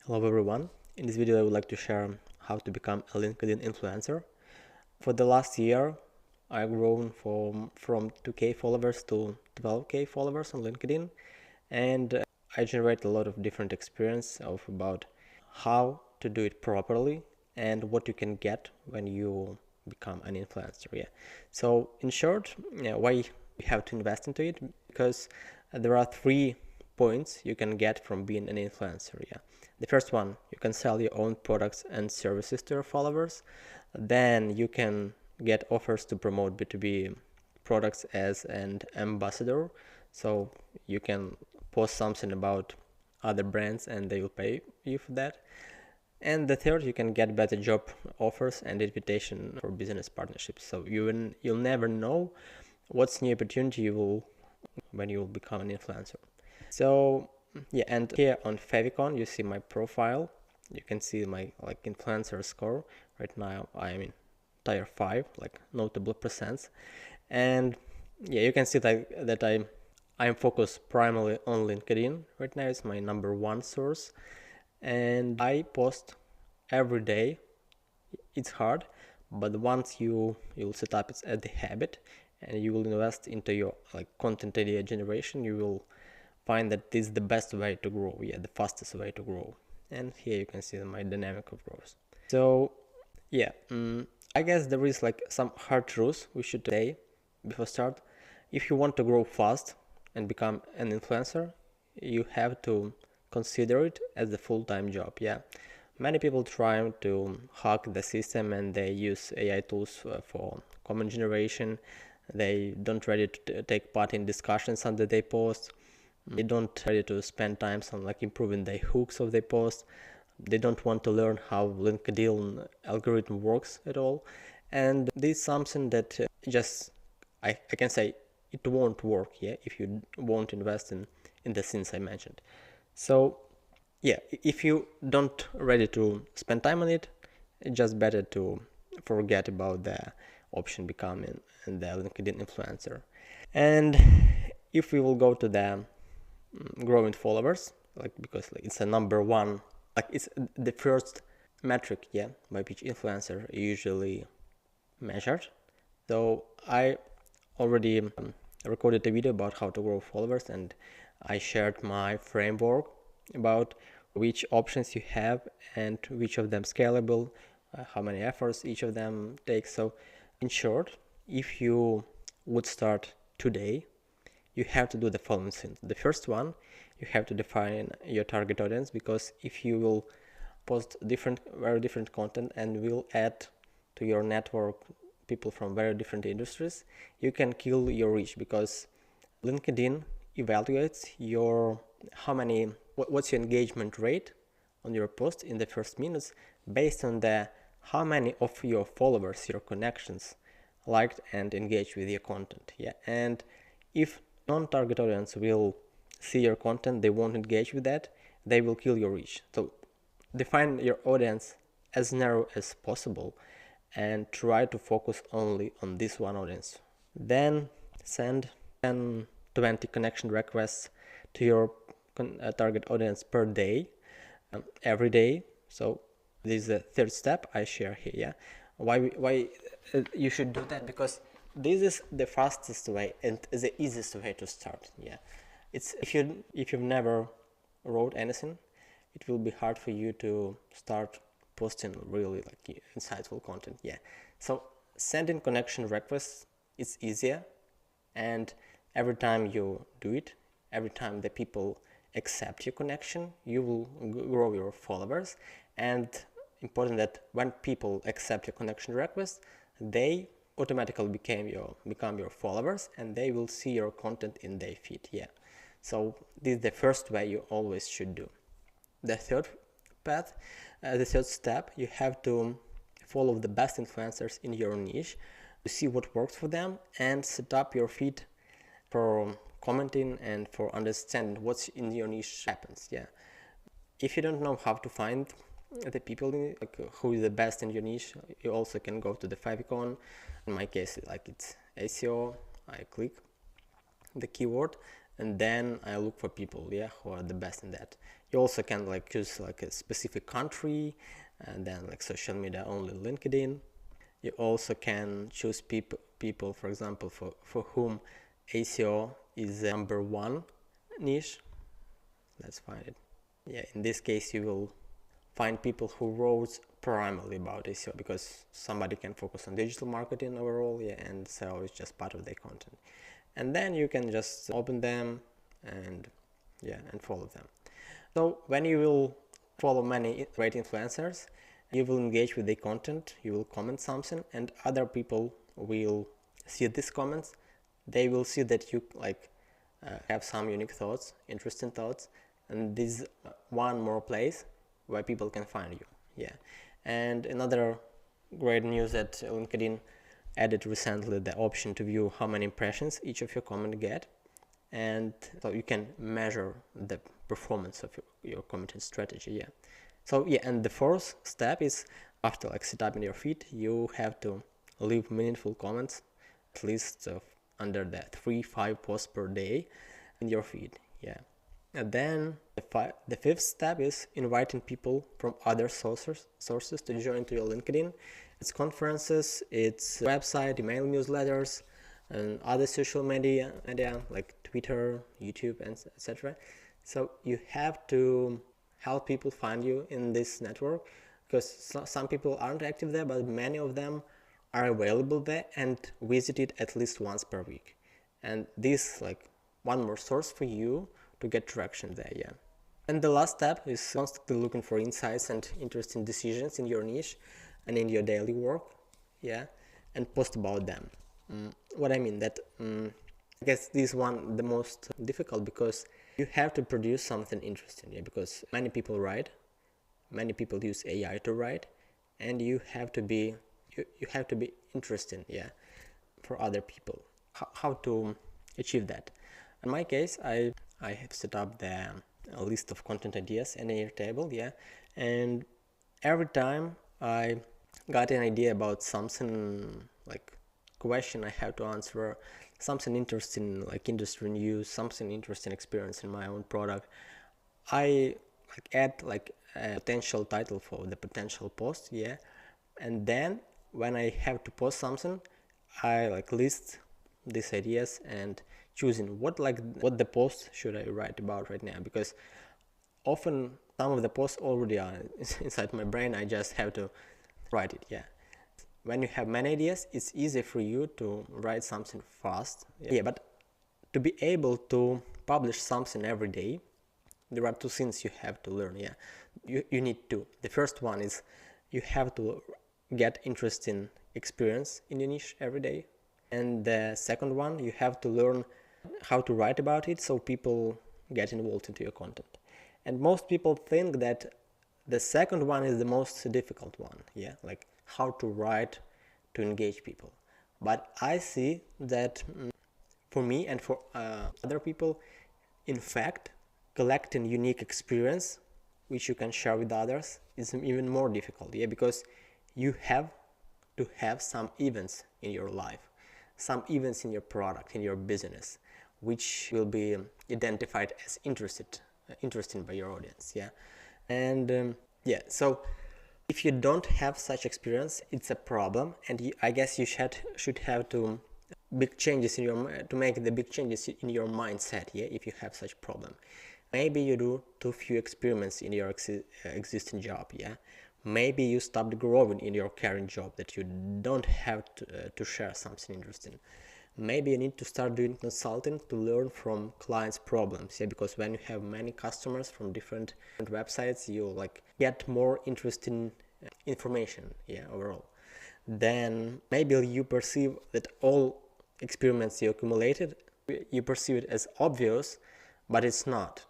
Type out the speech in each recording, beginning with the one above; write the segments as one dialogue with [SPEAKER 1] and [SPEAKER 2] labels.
[SPEAKER 1] Hello everyone. In this video I would like to share how to become a LinkedIn influencer. For the last year I've grown from 2k followers to 12k followers on LinkedIn, and I generate a lot of different experience of about how to do it properly and what you can get when you become an influencer. So in short, why you have to invest into it, because there are 3 points you can get from being an influencer. The first one, you can sell your own products and services to your followers. Then you can get offers to promote B2B products as an ambassador. So you can post something about other brands and they will pay you for that. And the third, you can get better job offers and invitation for business partnerships. So you'll never know what's new opportunity you will when you will become an influencer. So yeah, and here on Favicon you see my profile. You can see my influencer score. Right now I'm in tier 5, notable percents. And yeah, you can see that I'm focused primarily on LinkedIn. Right now it's my number 1 source, and I post every day. It's hard, but once you'll set up it as the habit and you will invest into your content idea generation, you will find that this is the best way to grow, the fastest way to grow. And here you can see my dynamic of growth. So yeah, I guess there is some hard truths we should say before start. If you want to grow fast and become an influencer, you have to consider it as a full-time job. Many people try to hack the system and they use AI tools for comment generation. They don't ready to take part in discussions under their posts. They don't ready to spend time on improving the hooks of their posts. They don't want to learn how LinkedIn algorithm works at all. And this is something that I can say it won't work if you won't invest in the things I mentioned. So yeah, if you don't ready to spend time on it, it's just better to forget about the option becoming the LinkedIn influencer. And if we will go to the growing followers, because it's a number 1, it's the first metric by which influencer usually measured. So I already recorded a video about how to grow followers, and I shared my framework about which options you have and which of them scalable, how many efforts each of them takes. So in short, if you would start today, you have to do the following things. The first one, you have to define your target audience, because if you will post very different content and will add to your network people from very different industries, you can kill your reach, because LinkedIn evaluates what's your engagement rate on your post in the first minutes based on how many of your followers, your connections, liked and engaged with your content. And if non-target audience will see your content, they won't engage with that, they will kill your reach. So define your audience as narrow as possible and try to focus only on this one audience. Then send 10-20 connection requests to your target audience per day, every day. So this is the third step I share here. Why you should do that? Because this is the fastest way and the easiest way to start. It's if you've never wrote anything, it will be hard for you to start posting really insightful content. So sending connection requests is easier, and every time you do it, every time the people accept your connection, you will grow your followers. And important that when people accept your connection request, they automatically become your followers and they will see your content in their feed. So this is the first way you always should do. The third step, you have to follow the best influencers in your niche to see what works for them and set up your feed for commenting and for understanding what's in your niche happens. If you don't know how to find the people who is the best in your niche, you also can go to the favicon. In my case, it's SEO. I click the keyword and then I look for people, yeah, who are the best in that. You also can like choose like a specific country, and then like social media only LinkedIn. You also can choose people, for example, for whom ACO is the number one niche. Let's find it. Yeah, in this case you will find people who wrote primarily about SEO, because somebody can focus on digital marketing overall, yeah, and SEO is just part of their content. And then you can just open them and yeah, and follow them. So when you will follow many great influencers, you will engage with their content, you will comment something, and other people will see these comments. They will see that you like have some unique thoughts, interesting thoughts, and this is one more place where people can find you. Yeah. And another great news that LinkedIn added recently, the option to view how many impressions each of your comment get, and so you can measure the performance of your content strategy. Yeah. So yeah, and the fourth step is, after like set up in your feed, you have to leave meaningful comments, at least under the 3-5 posts per day in your feed. Yeah. And then the fifth step is inviting people from other sources to join to your LinkedIn. It's conferences, it's website, email newsletters, and other social media like Twitter, YouTube, and etc. So you have to help people find you in this network, because some people aren't active there, but many of them are available there and visit it at least once per week. And this like one more source for you to get traction there. Yeah. And the last step is constantly looking for insights and interesting decisions in your niche and in your daily work. Yeah. And post about them. What I mean that I guess this one the most difficult, because you have to produce something interesting. Yeah. Because many people write, many people use AI to write, and you have to be interesting. Yeah. For other people. How to achieve that? In my case, I have set up the list of content ideas in Airtable, yeah, and every time I got an idea about something, like question I have to answer, something interesting like industry news, something interesting experience in my own product, I like add like a potential title for the potential post, yeah, and then when I have to post something, I like list these ideas and choosing what the post should I write about right now, because often some of the posts already are inside my brain. I just have to write it. Yeah. When you have many ideas, it's easy for you to write something fast. Yeah, but to be able to publish something every day, there are two things you have to learn. Yeah, you need to. The first one is you have to get interesting experience in your niche every day, and the second one, you have to learn how to write about it so people get involved into your content. And most people think that the second one is the most difficult one. Yeah, like how to write to engage people. But I see that for me and for other people, in fact, collecting unique experience which you can share with others is even more difficult. Yeah, because you have to have some events in your life, some events in your product, in your business, which will be identified as interesting by your audience. Yeah. And yeah, so if you don't have such experience, it's a problem, and I guess you should have to big changes in your to make the big changes in your mindset. Yeah, if you have such problem, maybe you do too few experiments in your existing job. Yeah, maybe you stopped growing in your current job that you don't have to share something interesting. Maybe you need to start doing consulting to learn from clients' problems. Yeah, because when you have many customers from different websites, you like get more interesting information. Yeah, overall. Then maybe you perceive that all experiments you accumulated, you perceive it as obvious, but it's not.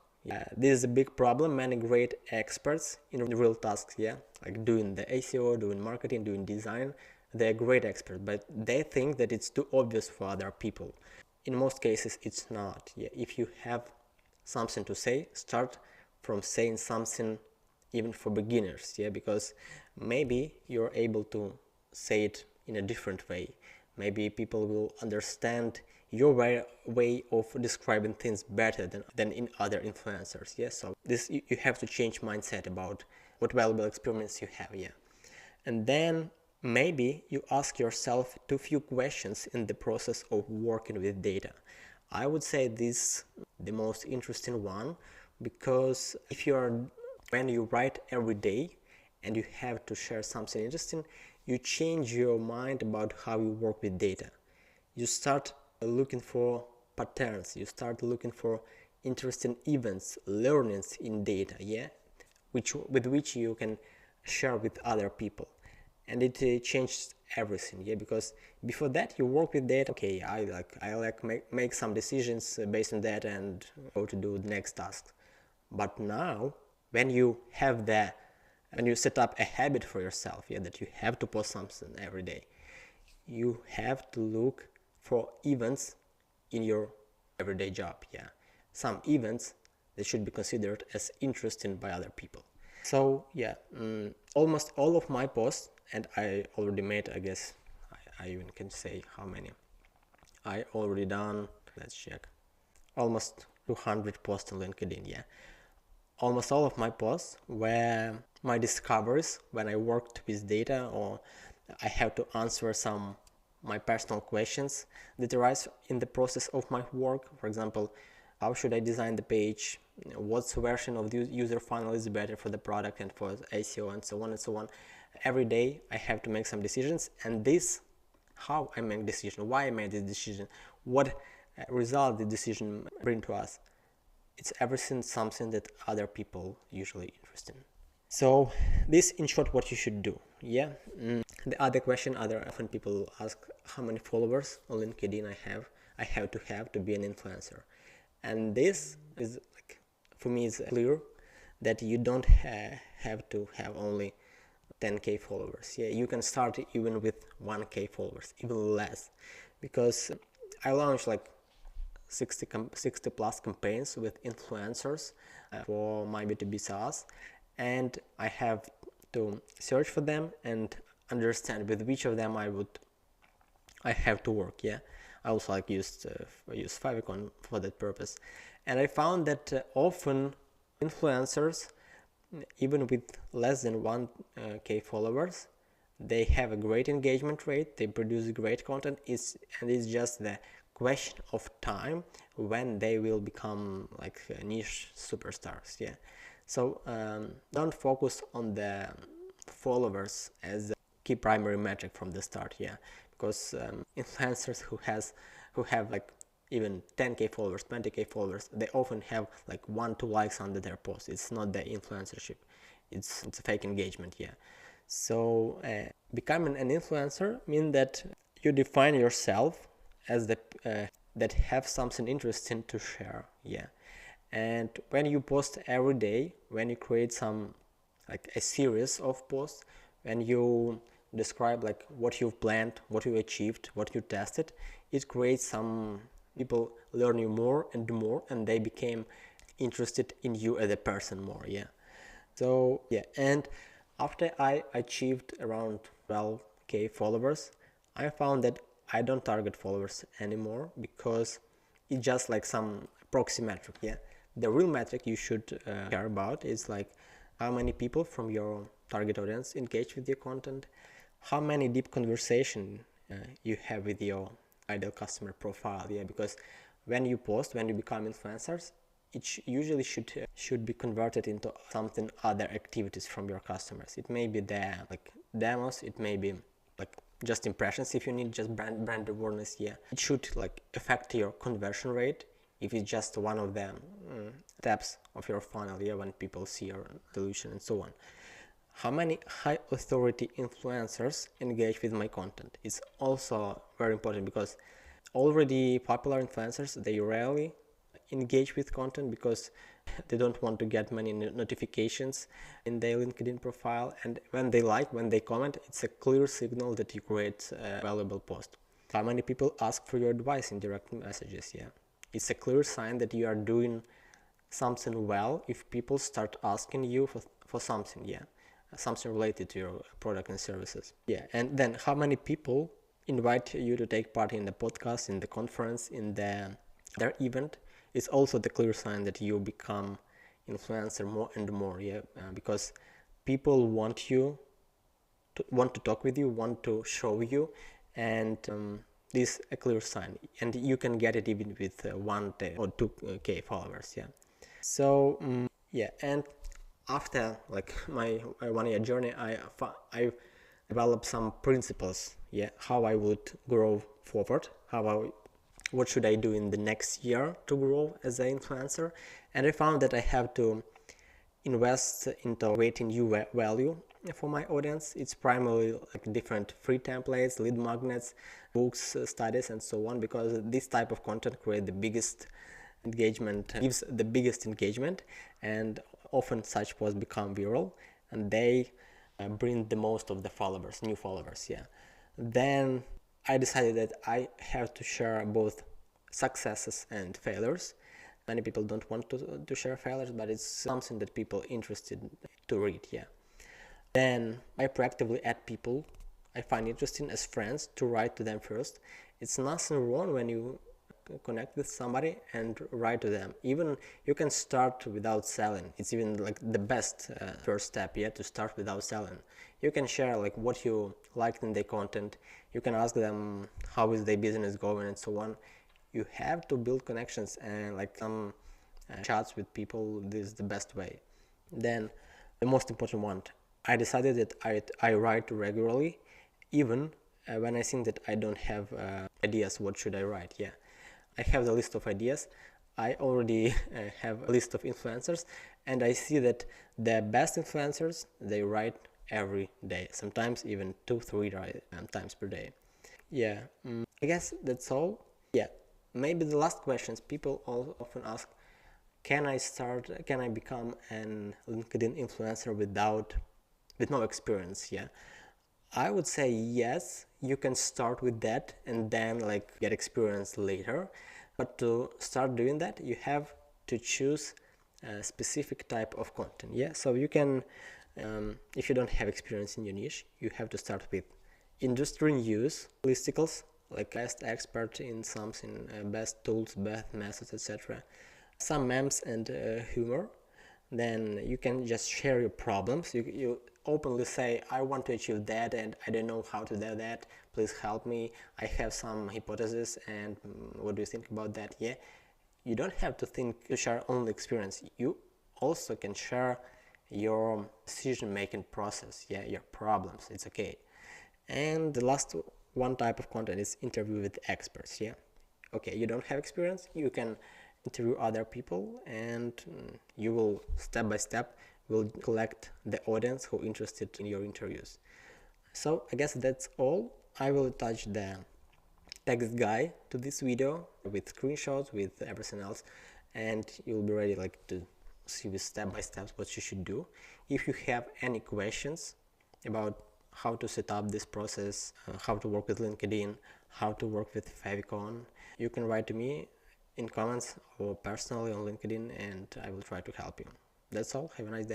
[SPEAKER 1] This is a big problem. Many great experts in real tasks, yeah, like doing the SEO, doing marketing, doing design, they're great experts, but they think that it's too obvious for other people. In most cases, it's not. Yeah, if you have something to say, start from saying something even for beginners. Yeah, because maybe you're able to say it in a different way. Maybe people will understand your way of describing things better than in other influencers. Yeah, so this you have to change mindset about what valuable experience you have. Yeah, and then maybe you ask yourself too few questions in the process of working with data. I would say this the most interesting one, because if you're when you write every day and you have to share something interesting, you change your mind about how you work with data. You start looking for patterns, you start looking for interesting events, learnings in data, yeah, with which you can share with other people. And it changed everything, yeah, because before that you work with data, okay, I like make some decisions based on that and go to do the next task. But now when you have when you set up a habit for yourself, yeah, that you have to post something every day, you have to look for events in your everyday job, yeah, some events that should be considered as interesting by other people. So yeah, almost all of my posts, and I already made, I guess I even can say how many I already done. Let's check. Almost 200 posts on LinkedIn, yeah. Almost all of my posts were my discoveries when I worked with data, or I have to answer some my personal questions that arise in the process of my work. For example, how should I design the page? What version of the user funnel is better for the product and for SEO, and so on and so on. Every day I have to make some decisions, and this, how I make decision, why I made this decision, what result the decision bring to us. It's everything something that other people usually interested in. So this in short what you should do. Yeah. The other question often people ask, how many followers on LinkedIn I have to be an influencer. And this is like, for me, it's clear that you don't have to have only 10k followers. Yeah, you can start even with 1k followers, even less, because I launched like 60 plus campaigns with influencers for my B2B SaaS, and I have to search for them and understand with which of them I have to work. Yeah, I also like use Favicon for that purpose, and I found that often influencers, even with less than 1k followers, they have a great engagement rate, they produce great content, and it's just the question of time when they will become like niche superstars. Yeah, so don't focus on the followers as the key primary metric from the start. Yeah, because influencers who have like even 10k followers, 20k followers, they often have like 1-2 likes under their post. It's not the influencership, it's a fake engagement. Yeah, so becoming an influencer means that you define yourself as the that have something interesting to share. Yeah, and when you post every day, when you create some like a series of posts, when you describe like what you've planned, what you achieved, what you tested, it creates some people learn you more, and they became interested in you as a person more. Yeah, so yeah, and after I achieved around 12k followers, I found that I don't target followers anymore, because it's just like some proxy metric. Yeah, the real metric you should care about is like how many people from your target audience engage with your content, how many deep conversation you have with your ideal customer profile. Yeah, because when you become influencers, it usually should be converted into something other activities from your customers. It may be like demos, it may be like just impressions if you need just brand awareness. Yeah, it should like affect your conversion rate if it's just one of the steps of your funnel. Yeah, when people see your solution and so on. How many high authority influencers engage with my content is also very important, because already popular influencers, they rarely engage with content because they don't want to get many notifications in their LinkedIn profile, and when they comment, it's a clear signal that you create a valuable post. How many people ask for your advice in direct messages? Yeah, it's a clear sign that you are doing something well if people start asking you for something. Yeah, something related to your product and services. Yeah, and then how many people invite you to take part in the podcast, in the conference, in their event, is also the clear sign that you become influencer more and more. Yeah, because people want to talk with you, want to show you, and this is a clear sign. And you can get it even with 1K or 2K followers. Yeah. So yeah, and after like my 1 year journey, I developed some principles. Yeah, how I would grow forward, what should I do in the next year to grow as an influencer, and I found that I have to invest into creating new value for my audience. It's primarily like different free templates, lead magnets, books, studies, and so on, because this type of content creates the biggest engagement, gives the biggest engagement, and often such posts become viral, and they bring the most of the followers, new followers. Yeah. Then I decided that I have to share both successes and failures. Many people don't want to share failures, but it's something that people interested to read. Yeah. Then I proactively add people I find interesting as friends to write to them first. It's nothing wrong when you connect with somebody and write to them. Even you can start without selling. It's even like the best first step, yeah, to start without selling. You can share like what you liked in their content. You can ask them how is their business going and so on. You have to build connections and like some chats with people. This is the best way. Then the most important one, I decided that I write regularly, even when I think that I don't have ideas what should I write. Yeah, I have the list of ideas. I already have a list of influencers, and I see that the best influencers, they write every day, sometimes even 2-3 times per day. Yeah, I guess that's all. Yeah, maybe the last questions people often ask: can I become an LinkedIn influencer with no experience? Yeah, I would say yes, you can start with that and then like get experience later. But to start doing that, you have to choose a specific type of content. Yeah, so you can, if you don't have experience in your niche, you have to start with industry news, listicles, like best expert in something, best tools, best methods, etc. Some memes and humor. Then you can just share your problems. You openly say, I want to achieve that and I don't know how to do that, please help me, I have some hypothesis and what do you think about that? Yeah, you don't have to share only experience, you also can share your decision making process, yeah, your problems, it's okay. And the last one type of content is interview with experts. Yeah, okay, you don't have experience, you can interview other people, and you will step by step will collect the audience who interested in your interviews. So I guess that's all. I will attach the text guide to this video with screenshots, with everything else, and you'll be ready like to see with step by step what you should do. If you have any questions about how to set up this process, how to work with LinkedIn, how to work with Favicon, you can write to me in comments or personally on LinkedIn, and I will try to help you. That's all. Have a nice day.